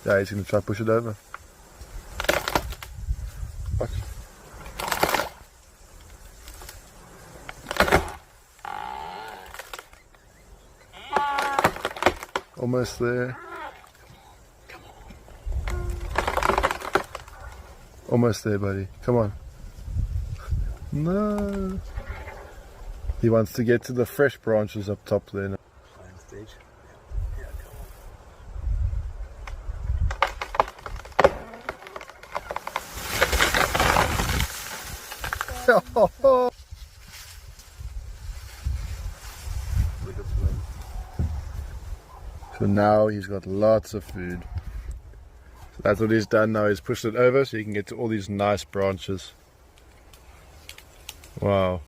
Yeah, he's going to try to push it over. Watch. Almost there. Almost there, buddy. Come on. No. He wants to get to the fresh branches up top there now. Playing stage. Yeah, Oh, oh. look at swim. So now he's got lots of food. So that's what he's done now. He's pushed it over so he can get to all these nice branches. Wow.